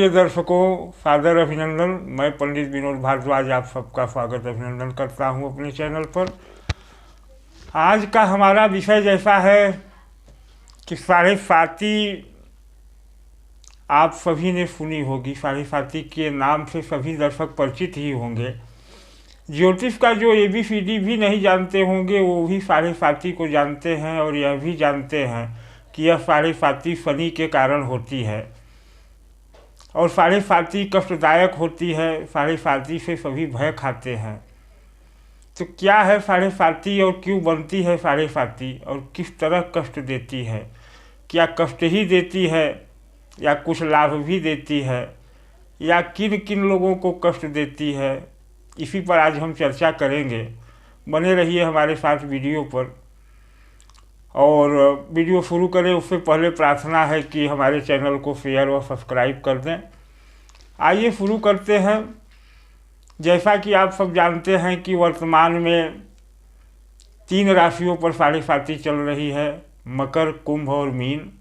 प्रिय दर्शकों, सादर अभिनंदन। मैं पंडित विनोद भारद्वाज आप सबका स्वागत अभिनंदन करता हूं अपने चैनल पर। आज का हमारा विषय जैसा है कि साढ़े साती आप सभी ने सुनी होगी। साढ़े साती के नाम से सभी दर्शक परिचित ही होंगे। ज्योतिष का जो ABCD भी नहीं जानते होंगे वो भी साढ़े साती को जानते हैं, और यह भी जानते हैं कि यह साढ़े साती शनि के कारण होती है और साढ़े साती कष्टदायक होती है। साढ़े साती से सभी भय खाते हैं। तो क्या है साढ़े साती और क्यों बनती है साढ़े साती, और किस तरह कष्ट देती है? क्या कष्ट ही देती है या कुछ लाभ भी देती है, या किन किन लोगों को कष्ट देती है? इसी पर आज हम चर्चा करेंगे। बने रहिए हमारे साथ वीडियो पर। और वीडियो शुरू करें उससे पहले प्रार्थना है कि हमारे चैनल को शेयर और सब्सक्राइब कर दें। आइए शुरू करते हैं। जैसा कि आप सब जानते हैं कि वर्तमान में 3 राशियों पर साढ़े साती चल रही है, मकर, कुंभ और मीन।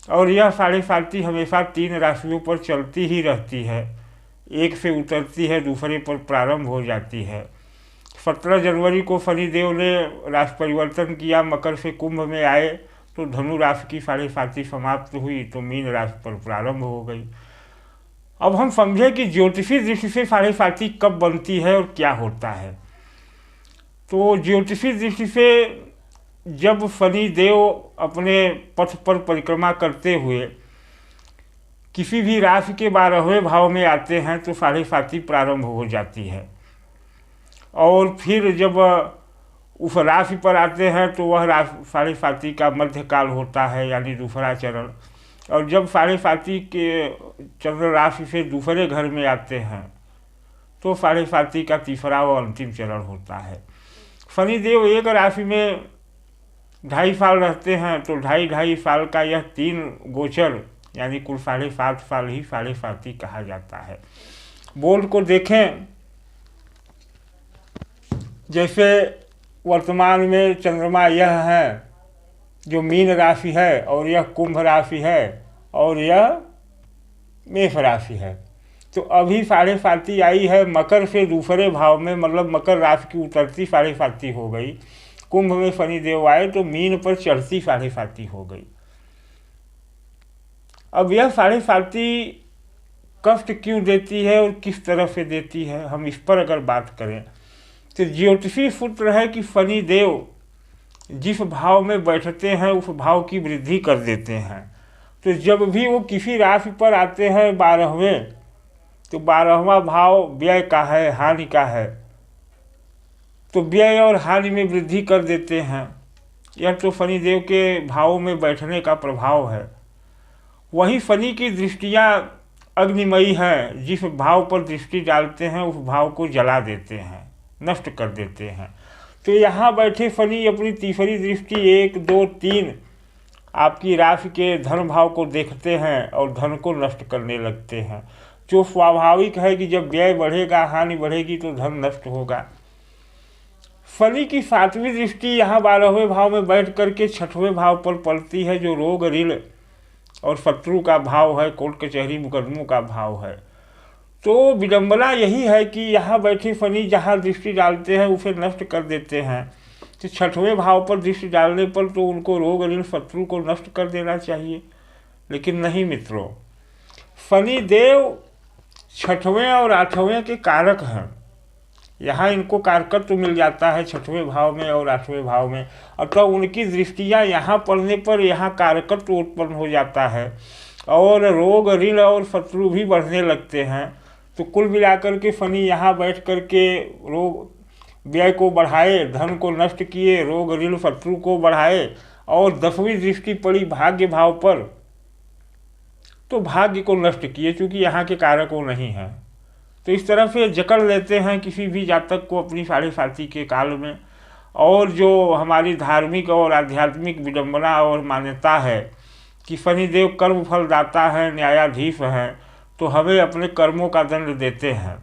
और यह साढ़े साती हमेशा 3 राशियों पर चलती ही रहती है। एक से उतरती है, दूसरे पर प्रारंभ हो जाती है। 17 जनवरी को शनिदेव ने राशि परिवर्तन किया, मकर से कुंभ में आए तो धनु राशि की साढ़े साती समाप्त हुई, तो मीन राशि पर प्रारंभ हो गई। अब हम समझे कि ज्योतिषी दृष्टि से साढ़े साती कब बनती है और क्या होता है। तो ज्योतिषी दृष्टि से जब शनिदेव अपने पथ पर परिक्रमा करते हुए किसी भी राशि के 12वें भाव में आते हैं तो साढ़े साती प्रारंभ हो जाती है। और फिर जब उस राशि पर आते हैं तो वह राशि साढ़े साती का मध्यकाल होता है, यानी दूसरा चरण। और जब साढ़े साती के चंद्र राशि से दूसरे घर में आते हैं तो साढ़े साती का तीसरा व अंतिम चरण होता है। शनिदेव एक राशि में 2.5 साल रहते हैं, तो 2.5 साल का यह 3 गोचर यानी कुल 7.5 साल ही साढ़े साती कहा जाता है। बोर्ड को देखें, जैसे वर्तमान में चंद्रमा यह है जो मीन राशि है, और यह कुंभ राशि है, और यह मेष राशि है। तो अभी साढ़े साती आई है मकर से दूसरे भाव में, मतलब मकर राशि की उतरती साढ़े साती हो गई। कुंभ में शनिदेव आए तो मीन पर चढ़ती साढ़े साती हो गई। अब यह साढ़े साती कष्ट क्यों देती है और किस तरह से देती है, हम इस पर अगर बात करें तो ज्योतिषी सूत्र है कि शनिदेव जिस भाव में बैठते हैं उस भाव की वृद्धि कर देते हैं। तो जब भी वो किसी राशि पर आते हैं 12वें, तो 12वां भाव व्यय का है, हानि का है, तो व्यय और हानि में वृद्धि कर देते हैं। यह तो शनिदेव के भावों में बैठने का प्रभाव है। वहीं शनि की दृष्टियाँ अग्निमयी हैं, जिस भाव पर दृष्टि डालते हैं उस भाव को जला देते हैं, नष्ट कर देते हैं। तो यहाँ बैठे शनि अपनी तीसरी दृष्टि 1, 2, 3 आपकी राशि के धन भाव को देखते हैं और धन को नष्ट करने लगते हैं। जो स्वाभाविक है कि जब व्यय बढ़ेगा, हानि बढ़ेगी तो धन नष्ट होगा। शनि की 7वीं दृष्टि यहाँ 12वें भाव में बैठ करके 6वें भाव पर पड़ती है, जो रोग, ऋण और शत्रु का भाव है, कोर्ट कचहरी मुकदमों का भाव है। तो विडंबना यही है कि यहाँ बैठे शनि जहाँ दृष्टि डालते हैं उसे नष्ट कर देते हैं। तो 6वें भाव पर दृष्टि डालने पर तो उनको रोग, ऋण, शत्रु को नष्ट कर देना चाहिए, लेकिन नहीं मित्रों। शनिदेव 6वें और 8वें के कारक हैं। यहाँ इनको कारकत्व मिल जाता है 6वें भाव में और 8वें भाव में, अतः उनकी दृष्टियाँ यहाँ पड़ने पर यहाँ कारकत्व उत्पन्न हो जाता है और रोग, ऋण और शत्रु भी बढ़ने लगते हैं। तो कुल मिलाकर के शनि यहाँ बैठ कर के रोग, व्यय को बढ़ाए, धन को नष्ट किए, रोग, ऋण, शत्रु को बढ़ाए, और 10वीं दृष्टि पड़ी भाग्य भाव पर, तो भाग्य को नष्ट किए, चूँकि यहाँ के कारक वो नहीं हैं। तो इस तरह से जकड़ लेते हैं किसी भी जातक को अपनी साढ़े साती के काल में। और जो हमारी धार्मिक और आध्यात्मिक विडंबना और मान्यता है कि शनिदेव कर्म फल दाता है, न्यायाधीश हैं, तो हमें अपने कर्मों का दंड देते हैं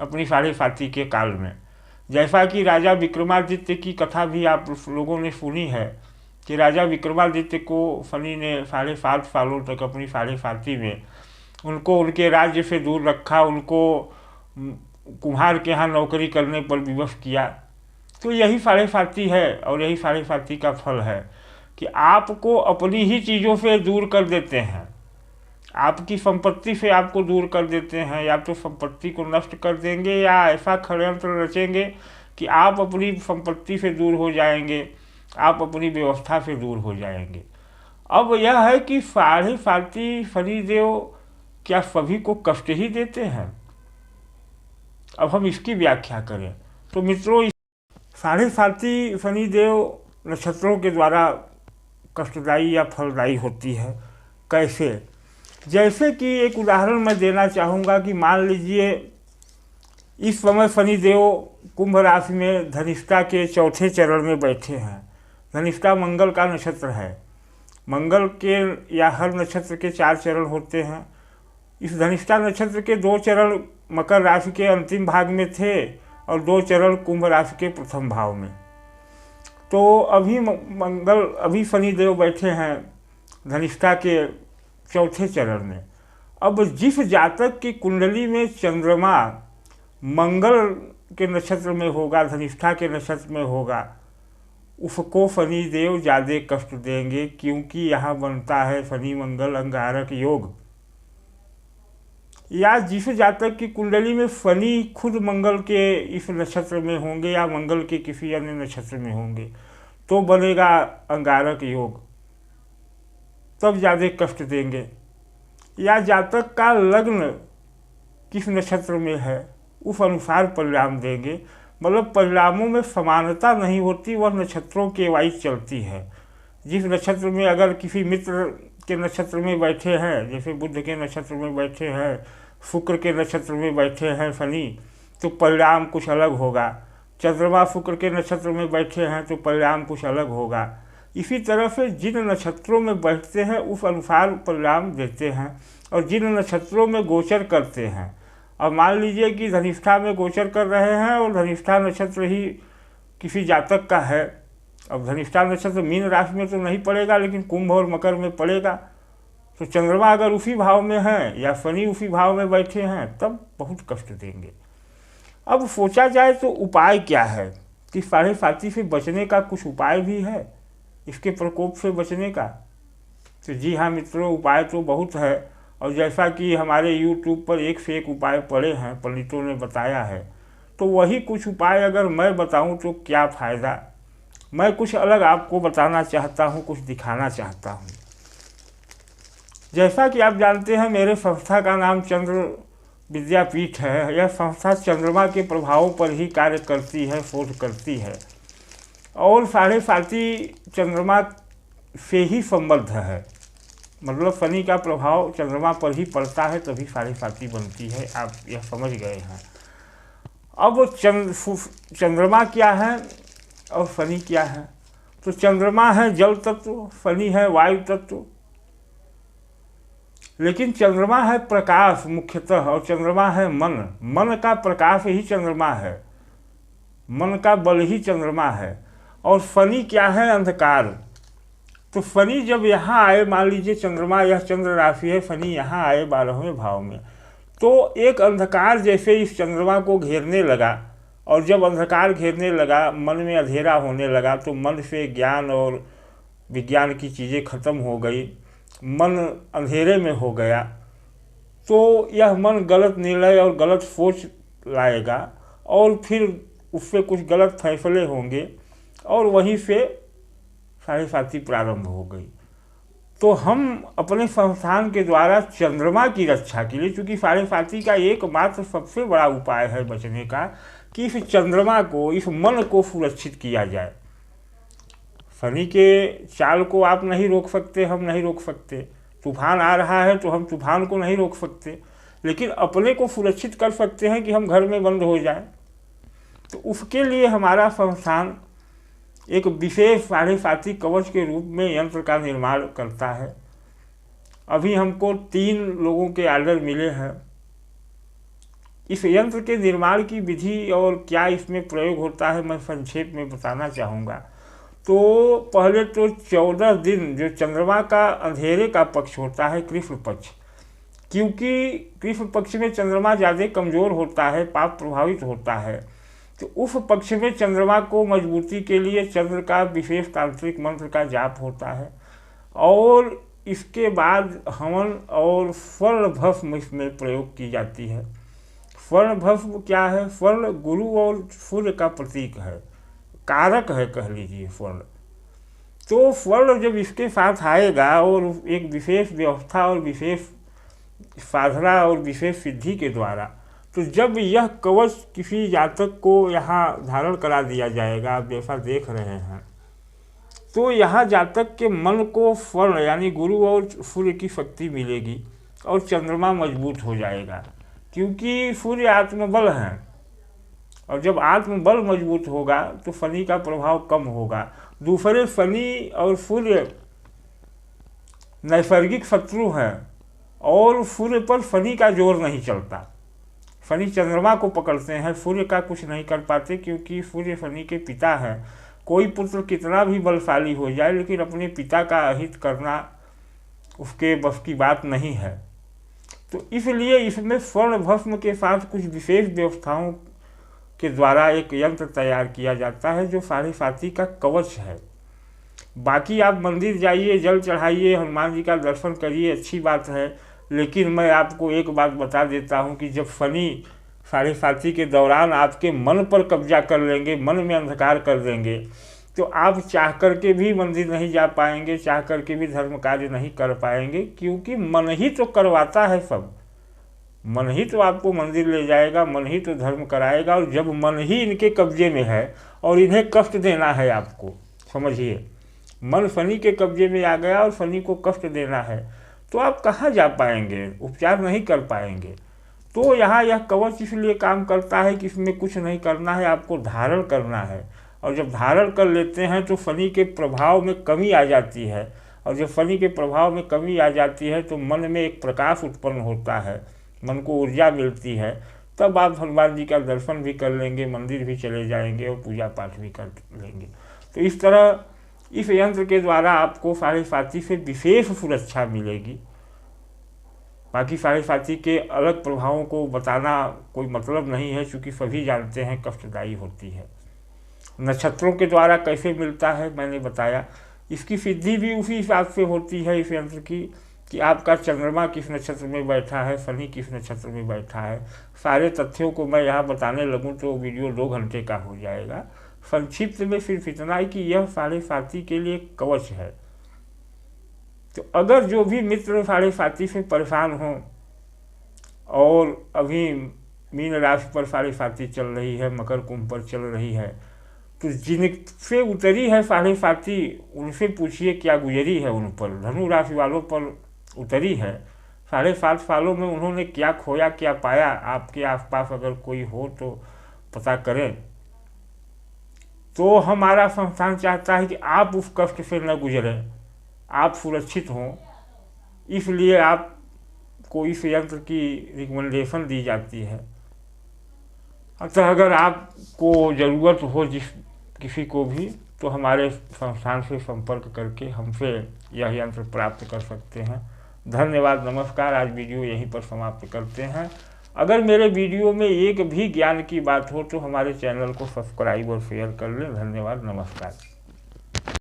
अपनी साढ़े साती के काल में। जैसा कि राजा विक्रमादित्य की कथा भी आप लोगों ने सुनी है कि राजा विक्रमादित्य को शनि ने 7.5 सालों तक अपनी साढ़े साती में उनको उनके राज्य से दूर रखा, उनको कुम्हार के यहाँ नौकरी करने पर विवश किया। तो यही साढ़े साती है और यही साढ़े साती का फल है कि आपको अपनी ही चीज़ों से दूर कर देते हैं, आपकी संपत्ति से आपको दूर कर देते हैं, या तो संपत्ति को नष्ट कर देंगे या ऐसा षड्यंत्र रचेंगे कि आप अपनी संपत्ति से दूर हो जाएंगे, आप अपनी व्यवस्था से दूर हो जाएंगे। अब यह है कि साढ़े साती शनिदेव क्या सभी को कष्ट ही देते हैं? अब हम इसकी व्याख्या करें तो मित्रों, साढ़े साती शनिदेव नक्षत्रों के द्वारा कष्टदायी या फलदायी होती है। कैसे? जैसे कि एक उदाहरण मैं देना चाहूँगा कि मान लीजिए इस समय शनिदेव कुंभ राशि में धनिष्ठा के चौथे चरण में बैठे हैं। धनिष्ठा मंगल का नक्षत्र है। मंगल के या हर नक्षत्र के 4 चरण होते हैं। इस धनिष्ठा नक्षत्र के 2 चरण मकर राशि के अंतिम भाग में थे और 2 चरण कुंभ राशि के प्रथम भाव में। तो अभी शनिदेव बैठे हैं धनिष्ठा के चौथे चरण में। अब जिस जातक की कुंडली में चंद्रमा मंगल के नक्षत्र में होगा, धनिष्ठा के नक्षत्र में होगा, उसको शनिदेव ज़्यादा कष्ट देंगे, क्योंकि यहाँ बनता है शनि मंगल अंगारक योग। या जिस जातक की कुंडली में शनि खुद मंगल के इस नक्षत्र में होंगे या मंगल के किसी अन्य नक्षत्र में होंगे तो बनेगा अंगारक योग, तब ज़्यादा कष्ट देंगे। या जातक का लग्न किस नक्षत्र में है उस अनुसार परिणाम देंगे। मतलब परिणामों में समानता नहीं होती, वह नक्षत्रों के वाइज चलती है। जिस नक्षत्र में अगर किसी मित्र के नक्षत्र में बैठे हैं, जैसे बुध के नक्षत्र में बैठे हैं, शुक्र के नक्षत्र में बैठे हैं शनि, तो परिणाम कुछ अलग होगा। चंद्रमा शुक्र के नक्षत्र में बैठे हैं तो परिणाम कुछ अलग होगा। इसी तरह से जिन नक्षत्रों में बैठते हैं उस अनुसार परिणाम देते हैं। और जिन नक्षत्रों में गोचर करते हैं, अब मान लीजिए कि धनिष्ठा में गोचर कर रहे हैं और धनिष्ठा नक्षत्र ही किसी जातक का है। अब धनिष्ठा नक्षत्र मीन राशि में तो नहीं पड़ेगा, लेकिन कुंभ और मकर में पड़ेगा। तो चंद्रमा अगर उसी भाव में है या शनि उसी भाव में बैठे हैं तब बहुत कष्ट देंगे। अब सोचा जाए तो उपाय क्या है कि साढ़े साती से बचने का कुछ उपाय भी है, इसके प्रकोप से बचने का? तो जी हाँ मित्रों, उपाय तो बहुत है। और जैसा कि हमारे YouTube पर एक से एक उपाय पड़े हैं, पंडितों ने बताया है, तो वही कुछ उपाय अगर मैं बताऊं तो क्या फ़ायदा। मैं कुछ अलग आपको बताना चाहता हूं, कुछ दिखाना चाहता हूं। जैसा कि आप जानते हैं, मेरे संस्था का नाम चंद्र विद्यापीठ है। यह संस्था चंद्रमा के प्रभावों पर ही कार्य करती है, शोध करती है। और साढ़े साती चंद्रमा से ही संबद्ध है। मतलब शनि का प्रभाव चंद्रमा पर ही पड़ता है, तभी साढ़े साती बनती है। आप यह समझ गए हैं। अब चंद्रमा क्या है और शनि क्या है? तो चंद्रमा है जल तत्व, शनि है वायु तत्व। लेकिन चंद्रमा है प्रकाश मुख्यतः, और चंद्रमा है मन। मन का प्रकाश ही चंद्रमा है, मन का बल ही चंद्रमा है। और शनि क्या है? अंधकार। तो शनि जब यहाँ आए, मान लीजिए चंद्रमा यह चंद्र राशि है, शनि यहाँ आए 12वें भाव में, तो एक अंधकार जैसे इस चंद्रमा को घेरने लगा। और जब अंधकार घेरने लगा, मन में अंधेरा होने लगा, तो मन से ज्ञान और विज्ञान की चीज़ें खत्म हो गई, मन अंधेरे में हो गया। तो यह मन गलत निर्णय और गलत सोच लाएगा और फिर उससे कुछ गलत फैसले होंगे और वहीं से साढ़े साती प्रारंभ हो गई। तो हम अपने संस्थान के द्वारा चंद्रमा की रक्षा के लिए, चूँकि साढ़े साती का एकमात्र सबसे बड़ा उपाय है बचने का कि इस चंद्रमा को, इस मन को सुरक्षित किया जाए। शनि के चाल को आप नहीं रोक सकते, हम नहीं रोक सकते। तूफान आ रहा है तो हम तूफान को नहीं रोक सकते, लेकिन अपने को सुरक्षित कर सकते हैं कि हम घर में बंद हो जाएं। तो उसके लिए हमारा संस्थान एक विशेष साढ़े साती कवच के रूप में यंत्र का निर्माण करता है। अभी हमको 3 लोगों के ऑर्डर मिले हैं। इस यंत्र के निर्माण की विधि और क्या इसमें प्रयोग होता है मैं संक्षेप में बताना चाहूँगा। तो पहले तो 14 दिन जो चंद्रमा का अंधेरे का पक्ष होता है, कृष्ण पक्ष, क्योंकि कृष्ण पक्ष में चंद्रमा ज़्यादा कमज़ोर होता है, पाप प्रभावित होता है। तो उस पक्ष में चंद्रमा को मजबूती के लिए चंद्र का विशेष तांत्रिक मंत्र का जाप होता है और इसके बाद हवन और स्वर्ण भस्म इसमें प्रयोग की जाती है। स्वर्ण भस्म क्या है? स्वर्ण गुरु और सूर्य का प्रतीक है, कारक है कह लीजिए स्वर्ण। तो स्वर्ण जब इसके साथ आएगा और एक विशेष व्यवस्था और विशेष साधना और विशेष सिद्धि के द्वारा, तो जब यह कवच किसी जातक को यहाँ धारण करा दिया जाएगा, आप जैसा देख रहे हैं, तो यहाँ जातक के मन को स्वर्ण यानी गुरु और सूर्य की शक्ति मिलेगी और चंद्रमा मजबूत हो जाएगा, क्योंकि सूर्य आत्मबल है और जब आत्मबल मजबूत होगा तो शनि का प्रभाव कम होगा। दूसरे शनि और सूर्य नैसर्गिक शत्रु हैं और सूर्य पर शनि का जोर नहीं चलता। शनि चंद्रमा को पकड़ते हैं, सूर्य का कुछ नहीं कर पाते, क्योंकि सूर्य शनि के पिता हैं। कोई पुत्र कितना भी बलशाली हो जाए लेकिन अपने पिता का अहित करना उसके बस की बात नहीं है। तो इसलिए इसमें स्वर्ण भस्म के साथ कुछ विशेष व्यवस्थाओं के द्वारा एक यंत्र तैयार किया जाता है जो साढ़े साती का कवच है। बाकी आप मंदिर जाइए, जल चढ़ाइए, हनुमान जी का दर्शन करिए, अच्छी बात है, लेकिन मैं आपको एक बात बता देता हूँ कि जब शनि साढ़े साती के दौरान आपके मन पर कब्जा कर लेंगे, मन में अंधकार कर देंगे, तो आप चाह करके भी मंदिर नहीं जा पाएंगे, चाह करके भी धर्म कार्य नहीं कर पाएंगे, क्योंकि मन ही तो करवाता है सब। मन ही तो आपको मंदिर ले जाएगा, मन ही तो धर्म कराएगा। और जब मन ही इनके कब्जे में है और इन्हें कष्ट देना है आपको, समझिए, मन शनि के कब्जे में आ गया और शनि को कष्ट देना है, तो आप कहाँ जा पाएंगे, उपचार नहीं कर पाएंगे। तो यहाँ यह कवच इसलिए काम करता है कि इसमें कुछ नहीं करना है, आपको धारण करना है। और जब धारण कर लेते हैं तो शनि के प्रभाव में कमी आ जाती है, और जब शनि के प्रभाव में कमी आ जाती है तो मन में एक प्रकाश उत्पन्न होता है, मन को ऊर्जा मिलती है। तब आप हनुमान जी का दर्शन भी कर लेंगे, मंदिर भी चले जाएंगे और पूजा पाठ भी कर लेंगे। तो इस तरह इस यंत्र के द्वारा आपको साढ़े साती से विशेष सुरक्षा मिलेगी। बाकी साढ़े साती के अलग प्रभावों को बताना कोई मतलब नहीं है, क्योंकि सभी जानते हैं कष्टदायी होती है। नक्षत्रों के द्वारा कैसे मिलता है मैंने बताया, इसकी सिद्धि भी उसी हिसाब से होती है इस यंत्र की, कि आपका चंद्रमा किस नक्षत्र में बैठा है, शनि किस नक्षत्र में बैठा है। सारे तथ्यों को मैं यहाँ बताने लगूँ तो वीडियो 2 घंटे का हो जाएगा। संक्षिप्त में सिर्फ इतना ही कि यह साढ़े साती के लिए कवच है। तो अगर जो भी मित्र साढ़े साती से परेशान हों और अभी मीन राशि पर साढ़े साती चल रही है, मकर कुंभ पर चल रही है, तो जिनसे उतरी है साढ़े साती उनसे पूछिए क्या गुजरी है उन पर। धनु राशि वालों पर उतरी है, 7.5 सालों में उन्होंने क्या खोया क्या पाया, आपके आसपास अगर कोई हो तो पता करें। तो हमारा संस्थान चाहता है कि आप उस कष्ट से न गुजरें, आप सुरक्षित हों, इसलिए आपको इस यंत्र की रिकमेंडेशन दी जाती है। अतः अगर आपको ज़रूरत हो किसी को भी, तो हमारे संस्थान से संपर्क करके हमसे यह यंत्र प्राप्त कर सकते हैं। धन्यवाद, नमस्कार। आज वीडियो यहीं पर समाप्त करते हैं। अगर मेरे वीडियो में एक भी ज्ञान की बात हो तो हमारे चैनल को सब्सक्राइब और शेयर कर लें। धन्यवाद, नमस्कार।